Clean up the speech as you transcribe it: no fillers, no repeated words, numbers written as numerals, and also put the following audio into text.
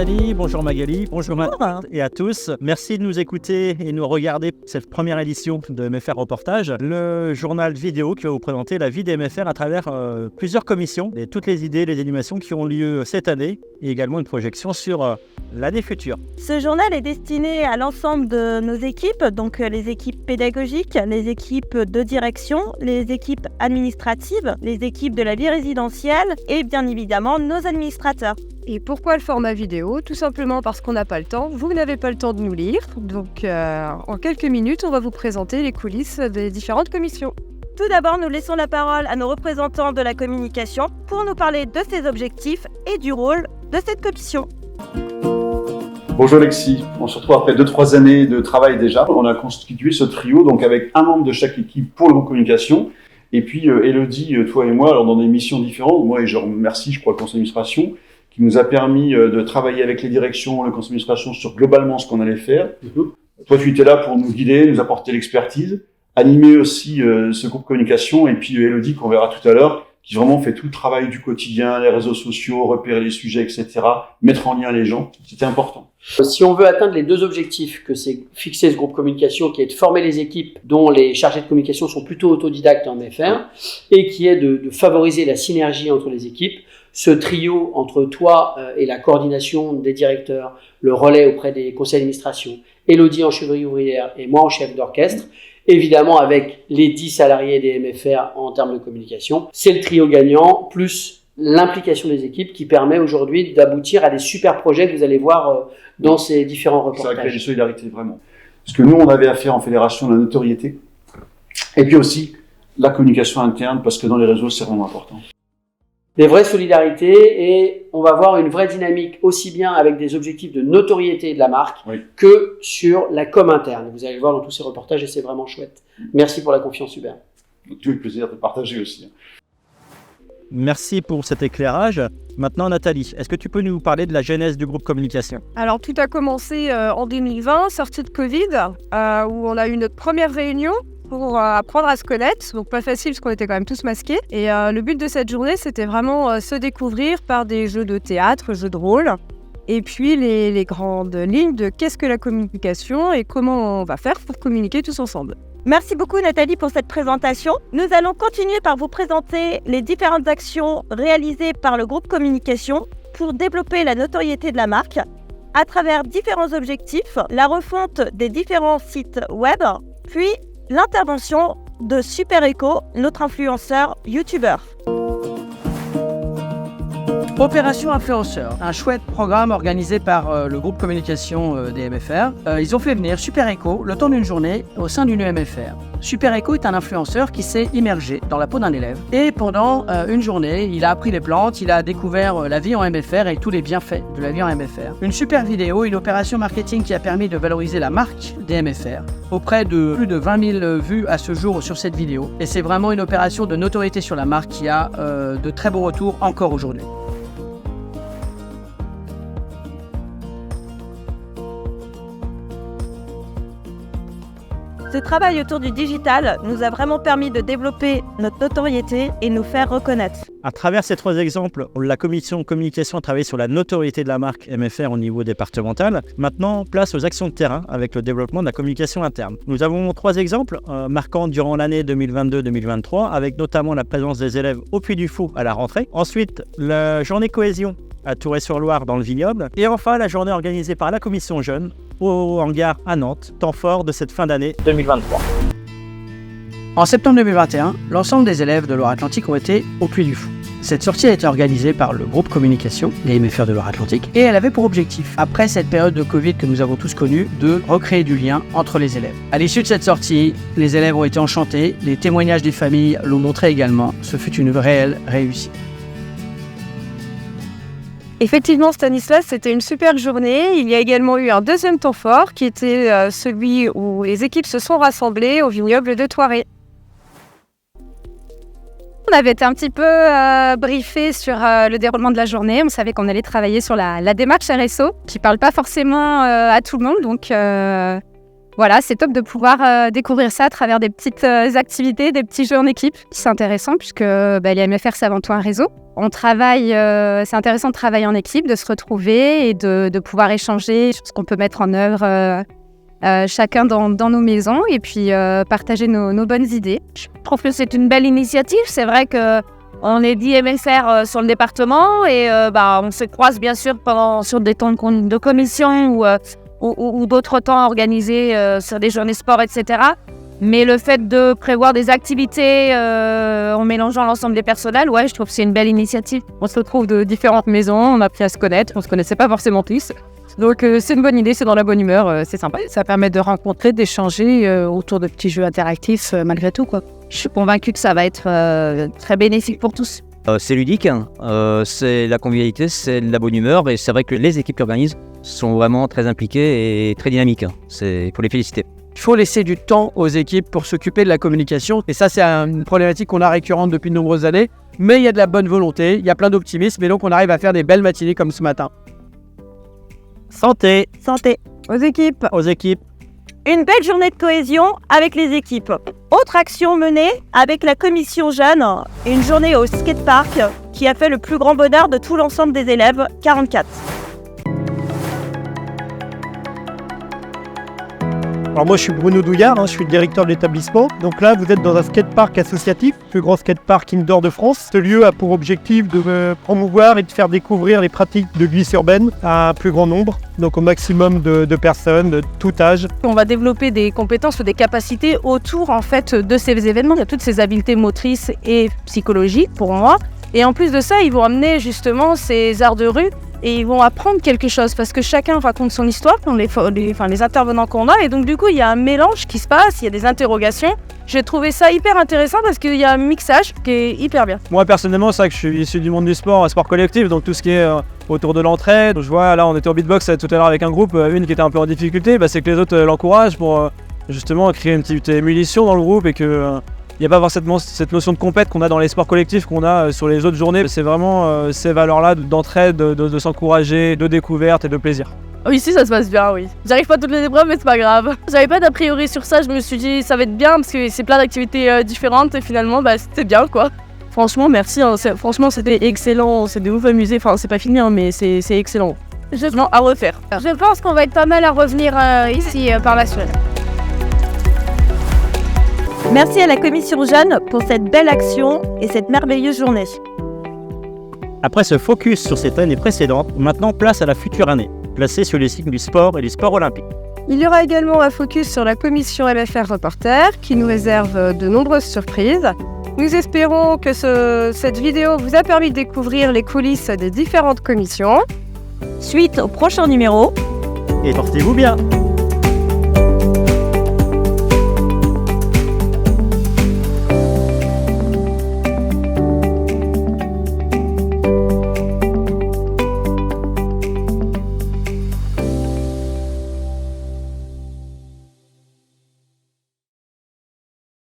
Nathalie, bonjour Magali, bonjour et à tous. Merci de nous écouter et nous regarder cette première édition de MFR Reportage, le journal vidéo qui va vous présenter la vie des MFR à travers plusieurs commissions et toutes les idées, les animations qui ont lieu cette année et également une projection sur l'année future. Ce journal est destiné à l'ensemble de nos équipes, donc les équipes pédagogiques, les équipes de direction, les équipes administratives, les équipes de la vie résidentielle et bien évidemment nos administrateurs. Et pourquoi le format vidéo ? Tout simplement parce qu'on n'a pas le temps. Vous n'avez pas le temps de nous lire. Donc en quelques minutes, on va vous présenter les coulisses des différentes commissions. Tout d'abord, nous laissons la parole à nos représentants de la communication pour nous parler de ses objectifs et du rôle de cette commission. Bonjour Alexis, on se retrouve après 2-3 années de travail déjà. On a constitué ce trio donc avec un membre de chaque équipe pour le groupe communication. Et puis Elodie, toi et moi, alors dans des missions différentes, moi et je remercie, je crois, le conseil d'administration, qui nous a permis de travailler avec les directions, le conseil d'administration sur globalement ce qu'on allait faire. Toi, tu étais là pour nous guider, nous apporter l'expertise, animer aussi ce groupe communication, et puis Elodie, qu'on verra tout à l'heure, qui vraiment fait tout le travail du quotidien, les réseaux sociaux, repérer les sujets, etc., mettre en lien les gens. C'était important. Si on veut atteindre les deux objectifs que c'est fixer ce groupe communication, qui est de former les équipes dont les chargés de communication sont plutôt autodidactes en MFR, et qui est de favoriser la synergie entre les équipes, ce trio entre toi et la coordination des directeurs, le relais auprès des conseils d'administration, Elodie en chevalerie ouvrière et moi en chef d'orchestre, évidemment avec les 10 salariés des MFR en termes de communication, c'est le trio gagnant, plus l'implication des équipes qui permet aujourd'hui d'aboutir à des super projets que vous allez voir dans ces différents reportages. Ça crée des solidarités, vraiment. Parce que nous, on avait affaire en fédération à la notoriété, et puis aussi la communication interne, parce que dans les réseaux, c'est vraiment important. Des vraies solidarités et on va voir une vraie dynamique aussi bien avec des objectifs de notoriété de la marque que sur la com interne. Vous allez le voir dans tous ces reportages et c'est vraiment chouette. Merci pour la confiance Hubert. Tout le plaisir de partager aussi. Merci pour cet éclairage. Maintenant Nathalie, est-ce que tu peux nous parler de la genèse du groupe communication ? Alors tout a commencé en 2020, sortie de Covid, où on a eu notre première réunion pour apprendre à se connaître, donc pas facile parce qu'on était quand même tous masqués. Et le but de cette journée, c'était vraiment se découvrir par des jeux de théâtre, jeux de rôle, et puis les grandes lignes de qu'est-ce que la communication et comment on va faire pour communiquer tous ensemble. Merci beaucoup Nathalie pour cette présentation. Nous allons continuer par vous présenter les différentes actions réalisées par le groupe communication pour développer la notoriété de la marque à travers différents objectifs, la refonte des différents sites web, puis l'intervention de Super Echo, notre influenceur youtubeur. Opération Influenceur, un chouette programme organisé par le groupe communication des MFR. Ils ont fait venir Super Echo le temps d'une journée au sein d'une MFR. Super Echo est un influenceur qui s'est immergé dans la peau d'un élève. Et pendant une journée, il a appris les plantes, il a découvert la vie en MFR et tous les bienfaits de la vie en MFR. Une super vidéo, une opération marketing qui a permis de valoriser la marque des MFR. Auprès de plus de 20 000 vues à ce jour sur cette vidéo. Et c'est vraiment une opération de notoriété sur la marque qui a de très beaux retours encore aujourd'hui. Ce travail autour du digital nous a vraiment permis de développer notre notoriété et nous faire reconnaître. À travers ces 3 exemples, la commission communication a travaillé sur la notoriété de la marque MFR au niveau départemental. Maintenant, place aux actions de terrain avec le développement de la communication interne. Nous avons 3 exemples marquants durant l'année 2022-2023 avec notamment la présence des élèves au Puy du Fou à la rentrée. Ensuite, la journée cohésion à Tourret-sur-Loire dans le Vignoble. Et enfin, la journée organisée par la commission jeune au hangar à Nantes, temps fort de cette fin d'année 2023. En septembre 2021, l'ensemble des élèves de Loire-Atlantique ont été au Puy du Fou. Cette sortie a été organisée par le groupe communication, les MFR de Loire-Atlantique, et elle avait pour objectif, après cette période de Covid que nous avons tous connue, de recréer du lien entre les élèves. À l'issue de cette sortie, les élèves ont été enchantés, les témoignages des familles l'ont montré également, ce fut une réelle réussite. Effectivement, Stanislas, c'était une super journée. Il y a également eu un deuxième temps fort qui était celui où les équipes se sont rassemblées au vignoble de Thoiré. On avait été un petit peu briefé sur le déroulement de la journée. On savait qu'on allait travailler sur la démarche RSO, qui ne parle pas forcément à tout le monde. Donc Voilà, c'est top de pouvoir découvrir ça à travers des petites activités, des petits jeux en équipe. C'est intéressant puisque les MFR, c'est avant tout un réseau. On travaille, c'est intéressant de travailler en équipe, de se retrouver et de pouvoir échanger sur ce qu'on peut mettre en œuvre chacun dans nos maisons et puis partager nos bonnes idées. Je trouve que c'est une belle initiative. C'est vrai qu'on est 10 MFR sur le département et on se croise bien sûr sur des temps de commission ou d'autres temps organisés sur des journées sport, etc. Mais le fait de prévoir des activités en mélangeant l'ensemble des personnels, je trouve que c'est une belle initiative. On se retrouve de différentes maisons, on a appris à se connaître, on se connaissait pas forcément tous. Donc c'est une bonne idée, c'est dans la bonne humeur, c'est sympa. Ça permet de rencontrer, d'échanger autour de petits jeux interactifs malgré tout, quoi. Je suis convaincue que ça va être très bénéfique pour tous. C'est ludique, c'est la convivialité, c'est de la bonne humeur et c'est vrai que les équipes qui organisent sont vraiment très impliquées et très dynamiques. Il faut les féliciter. Il faut laisser du temps aux équipes pour s'occuper de la communication et ça c'est une problématique qu'on a récurrente depuis de nombreuses années, mais il y a de la bonne volonté, il y a plein d'optimisme et donc on arrive à faire des belles matinées comme ce matin. Santé Aux équipes. aux équipes. Une belle journée de cohésion avec les équipes. Autre action menée avec la commission jeune, une journée au skatepark qui a fait le plus grand bonheur de tout l'ensemble des élèves, 44. Alors moi je suis Bruno Douillard, je suis le directeur de l'établissement. Donc là vous êtes dans un skatepark associatif, le plus grand skatepark indoor de France. Ce lieu a pour objectif de promouvoir et de faire découvrir les pratiques de glisse urbaine à un plus grand nombre, donc au maximum de personnes de tout âge. On va développer des compétences ou des capacités autour en fait de ces événements. Il y a toutes ces habiletés motrices et psychologiques pour moi. Et en plus de ça, ils vont amener justement ces arts de rue et ils vont apprendre quelque chose parce que chacun raconte son histoire, les intervenants qu'on a. Et donc du coup, il y a un mélange qui se passe, il y a des interrogations. J'ai trouvé ça hyper intéressant parce qu'il y a un mixage qui est hyper bien. Moi personnellement, c'est vrai que je suis issu du monde du sport, sport collectif, donc tout ce qui est autour de l'entraide. Je vois, là on était au beatbox tout à l'heure avec un groupe, une qui était un peu en difficulté, c'est que les autres l'encouragent pour justement créer une petite émulation dans le groupe et que... Il n'y a pas forcément cette notion de compète qu'on a dans les sports collectifs qu'on a sur les autres journées. C'est vraiment ces valeurs-là d'entraide, de s'encourager, de découverte et de plaisir. Oui, si, ça se passe bien, oui. J'arrive pas à toutes les épreuves, mais c'est pas grave. J'avais pas d'a priori sur ça, je me suis dit ça va être bien parce que c'est plein d'activités différentes et finalement, c'était bien, quoi. Franchement, merci. Franchement, c'était excellent. On s'est de ouf amusé. Enfin, c'est pas fini, mais c'est excellent. Vraiment à refaire. Je pense qu'on va être pas mal à revenir ici par la suite. Merci à la commission jeune pour cette belle action et cette merveilleuse journée. Après ce focus sur cette année précédente, maintenant place à la future année, placée sur les cycles du sport et du sport olympique. Il y aura également un focus sur la commission MFR Reporter qui nous réserve de nombreuses surprises. Nous espérons que cette vidéo vous a permis de découvrir les coulisses des différentes commissions. Suite au prochain numéro. Et portez-vous bien!